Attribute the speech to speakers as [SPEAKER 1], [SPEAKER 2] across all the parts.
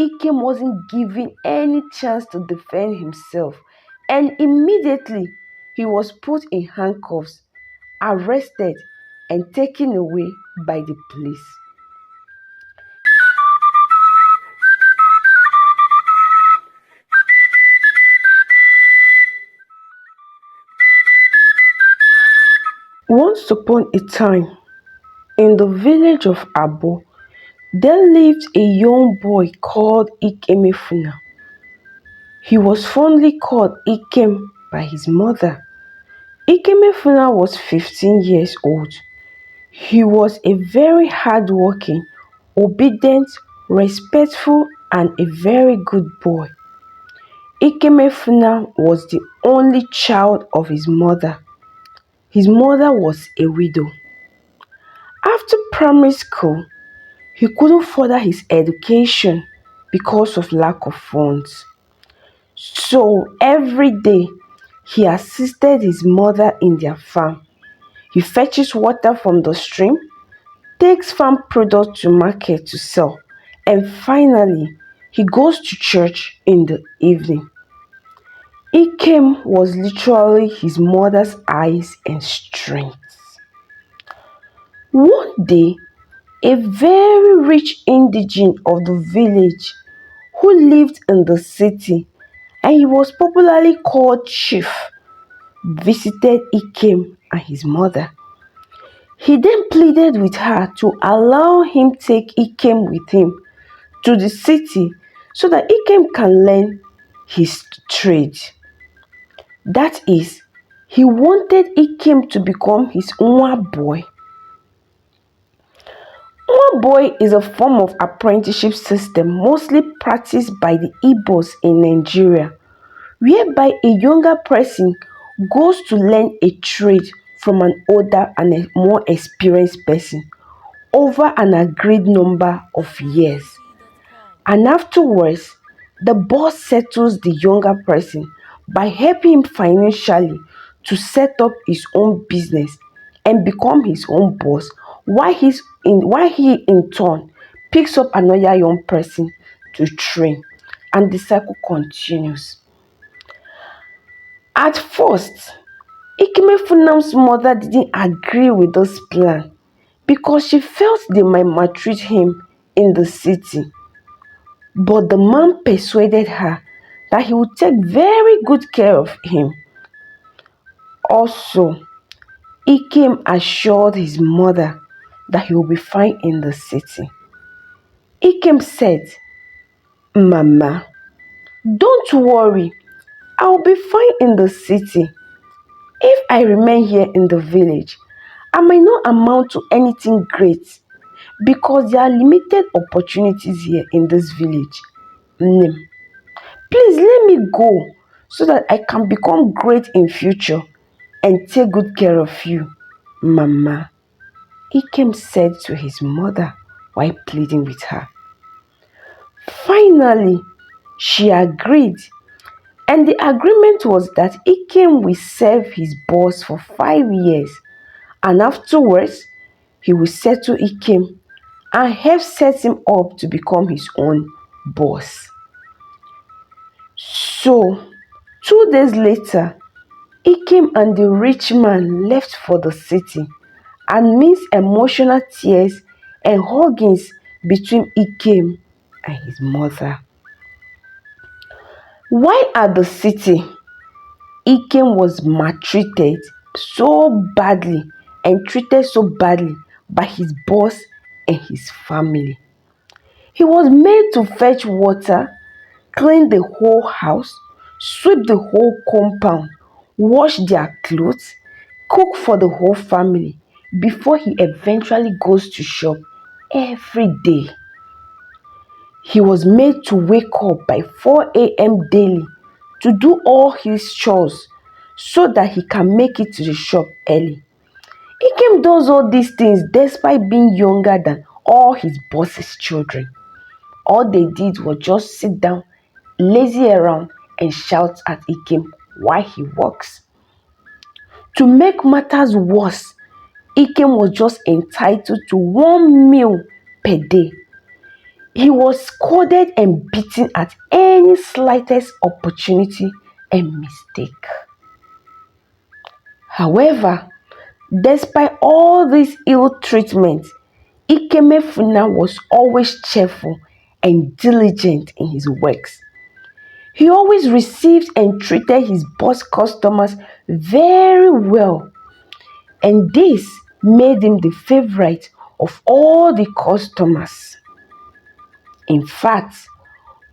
[SPEAKER 1] Ikem wasn't given any chance to defend himself, and immediately he was put in handcuffs, arrested, and taken away by the police. Once upon a time, in the village of Abo, there lived a young boy called Ikemefuna. He was fondly called Ikem by his mother. Ikemefuna was 15 years old. He was a very hardworking, obedient, respectful, and a very good boy. Ikemefuna was the only child of his mother. His mother was a widow. After primary school, he couldn't further his education because of lack of funds. So every day, he assisted his mother in their farm. He fetches water from the stream, takes farm products to market to sell, and finally, he goes to church in the evening. Ikem was literally his mother's eyes and strength. One day, a very rich indigene of the village who lived in the city, and he was popularly called Chief, visited Ikem and his mother. He then pleaded with her to allow him take Ikem with him to the city so that Ikem can learn his trade. That is, he wanted Ikem to become his Nwa boy. Nwa boy is a form of apprenticeship system mostly practiced by the Igbos in Nigeria, whereby a younger person goes to learn a trade from an older and a more experienced person over an agreed number of years. And afterwards, the boss settles the younger person by helping him financially to set up his own business and become his own boss, while he in turn picks up another young person to train, and the cycle continues. At first, Ikemefunam's mother didn't agree with this plan because she felt they might maltreat him in the city. But the man persuaded her that he would take very good care of him. Also, Ikem assured his mother that he will be fine in the city. Ikem said, "Mama, don't worry, I'll be fine in the city. If I remain here in the village, I might not amount to anything great because there are limited opportunities here in this village. Please let me go so that I can become great in future and take good care of you, Mama," Ikem said to his mother while pleading with her. Finally, she agreed, and the agreement was that Ikem will serve his boss for 5 years, and afterwards, he will settle Ikem and help set him up to become his own boss. So, 2 days later, Ikem and the rich man left for the city, and amidst emotional tears and huggings between Ikem and his mother. While at the city, Ikem was maltreated so badly and treated so badly by his boss and his family. He was made to fetch water, clean the whole house, sweep the whole compound, wash their clothes, cook for the whole family before he eventually goes to shop every day. He was made to wake up by 4 a.m. daily to do all his chores so that he can make it to the shop early. Ikem does all these things despite being younger than all his boss's children. All they did was just sit down, lazy around, and shout at Ikem while he works. To make matters worse, Ikem was just entitled to one meal per day. He was scolded and beaten at any slightest opportunity and mistake. However, despite all this ill treatment, Ikemefuna was always cheerful and diligent in his works. He always received and treated his boss customers very well, and this made him the favorite of all the customers. In fact,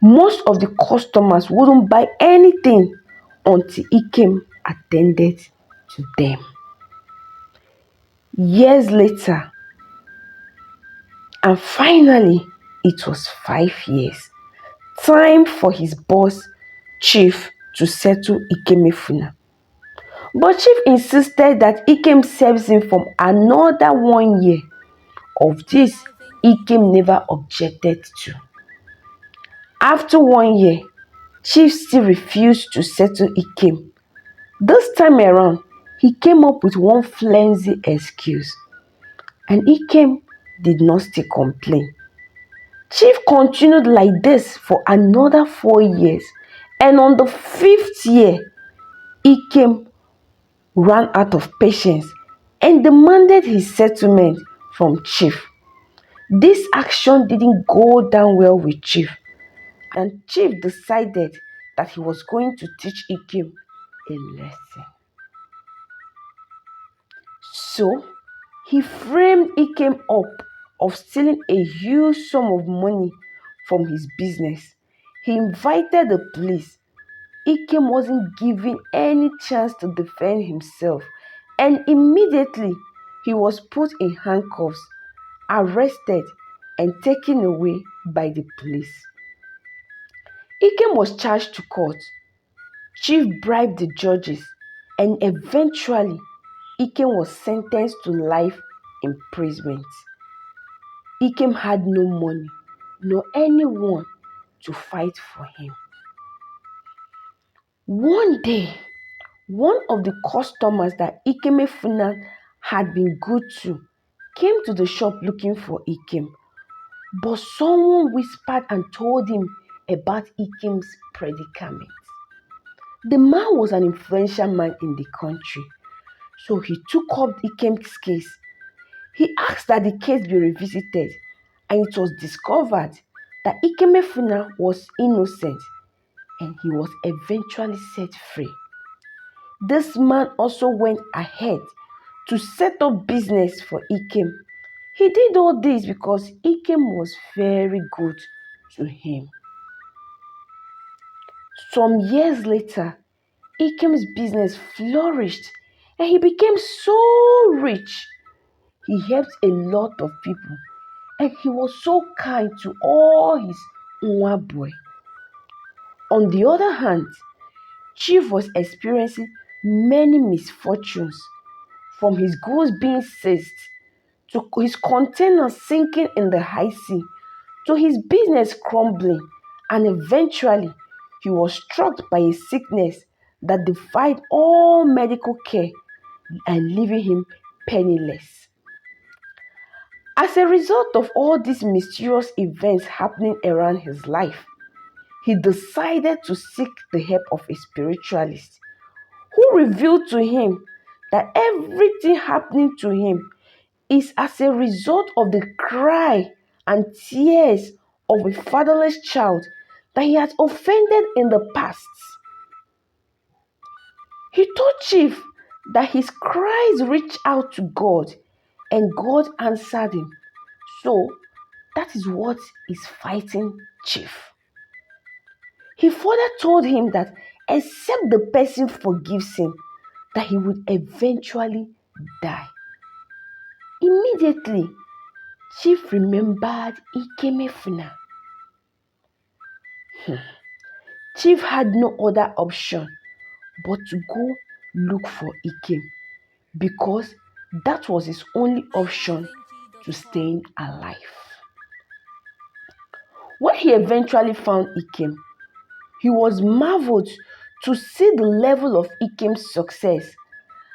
[SPEAKER 1] most of the customers wouldn't buy anything until Ikem attended to them. Years later, and finally, it was 5 years. Time for his boss, Chief, to settle Ikemefuna. But Chief insisted that Ikem serves him for another 1 year. Of this, Ikem never objected to. After 1 year, Chief still refused to settle Ikem. This time around, he came up with one flimsy excuse, and Ikem did not still complain. Chief continued like this for another 4 years, and on the 5th year, Ikem ran out of patience and demanded his settlement from Chief. This action didn't go down well with Chief, and Chief decided that he was going to teach Ikem a lesson. So, he framed Ikem up of stealing a huge sum of money from his business. He invited the police. Ikem wasn't given any chance to defend himself, and immediately he was put in handcuffs, arrested, and taken away by the police. Ikem was charged to court. Chief bribed the judges, and eventually Ikem was sentenced to life imprisonment. Ikem had no money, nor anyone to fight for him. One day, one of the customers that Ikemefuna had been good to came to the shop looking for Ikem, but someone whispered and told him about Ikem's predicament. The man was an influential man in the country, so he took up Ikem's case. He asked that the case be revisited, and it was discovered that Ikemefuna was innocent, and he was eventually set free. This man also went ahead to set up business for Ikem. He did all this because Ikem was very good to him. Some years later, Ikem's business flourished and he became so rich. He helped a lot of people and he was so kind to all his nwa boy. On the other hand, Chief was experiencing many misfortunes, from his goods being seized, to his containers sinking in the high sea, to his business crumbling, and eventually he was struck by a sickness that defied all medical care and leaving him penniless. As a result of all these mysterious events happening around his life, he decided to seek the help of a spiritualist who revealed to him that everything happening to him is as a result of the cry and tears of a fatherless child that he had offended in the past. He told Chief that his cries reached out to God and God answered him. So that is what is fighting Chief. He further told him that except the person forgives him, that he would eventually die. Immediately, Chief remembered Ikemefuna. Chief had no other option but to go look for Ikem because that was his only option to staying alive. When he eventually found Ikem, he was marveled to see the level of Ikem's success,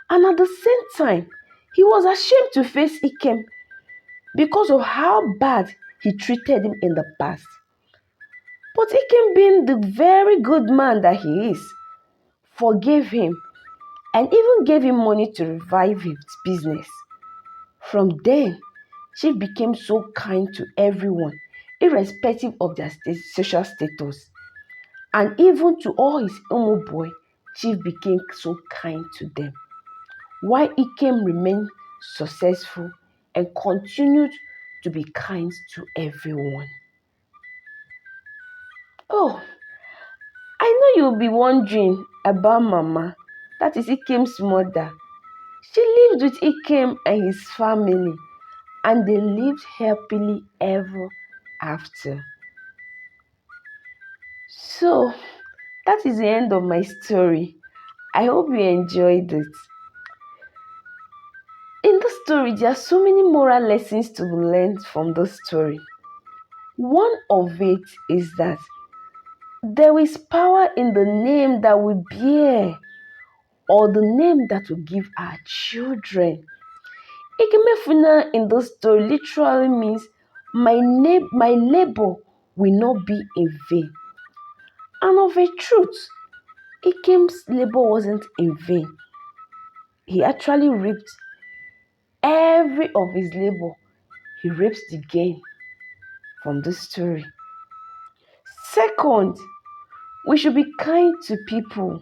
[SPEAKER 1] and at the same time, he was ashamed to face Ikem because of how bad he treated him in the past. But Ikem, being the very good man that he is, forgave him and even gave him money to revive his business. From then, Chief became so kind to everyone, irrespective of their social status. And even to all his Omo boy, Chief became so kind to them. While Ikem remained successful and continued to be kind to everyone. Oh, I know you'll be wondering about Mama, that is Ikem's mother. She lived with Ikem and his family, and they lived happily ever after. So, that is the end of my story. I hope you enjoyed it. In the story, there are so many moral lessons to be learned from the story. One of it is that there is power in the name that we bear or the name that we give our children. Ikemefuna in the story literally means my labor will not be in vain. And of a truth, Ikem's labor wasn't in vain. He actually reaped every of his labor. He reaps the gain from this story. Second, we should be kind to people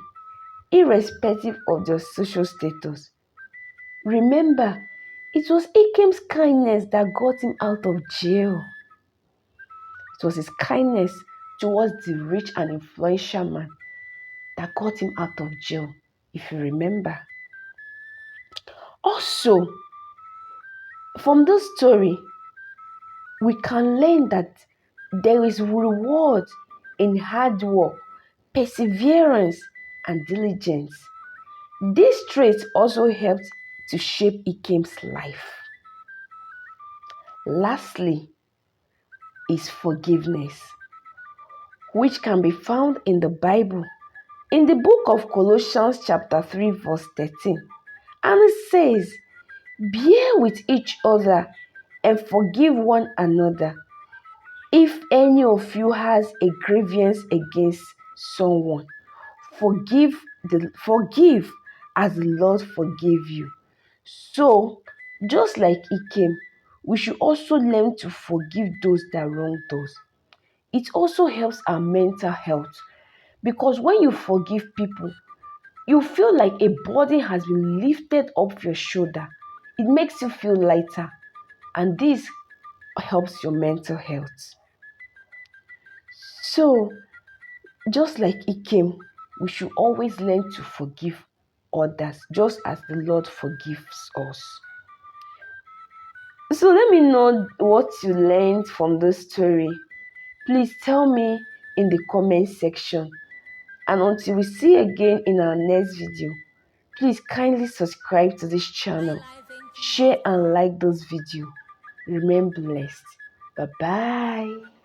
[SPEAKER 1] irrespective of their social status. Remember, it was Ikem's kindness that got him out of jail. It was his kindness towards the rich and influential man that got him out of jail, if you remember. Also, from this story, we can learn that there is reward in hard work, perseverance, and diligence. These traits also helped to shape Ikem's life. Lastly, is forgiveness, which can be found in the Bible, in the book of Colossians chapter 3 verse 13. And it says, bear with each other and forgive one another if any of you has a grievance against someone. Forgive as the Lord forgave you. So, just like Ikem, we should also learn to forgive those that wronged us. It also helps our mental health because when you forgive people, you feel like a burden has been lifted off your shoulder. It makes you feel lighter, and this helps your mental health. So, just like Ikem, we should always learn to forgive others just as the Lord forgives us. So let me know what you learned from this story. Please tell me in the comment section. And until we see again in our next video, please kindly subscribe to this channel, share and like this video. Remain blessed. Bye bye.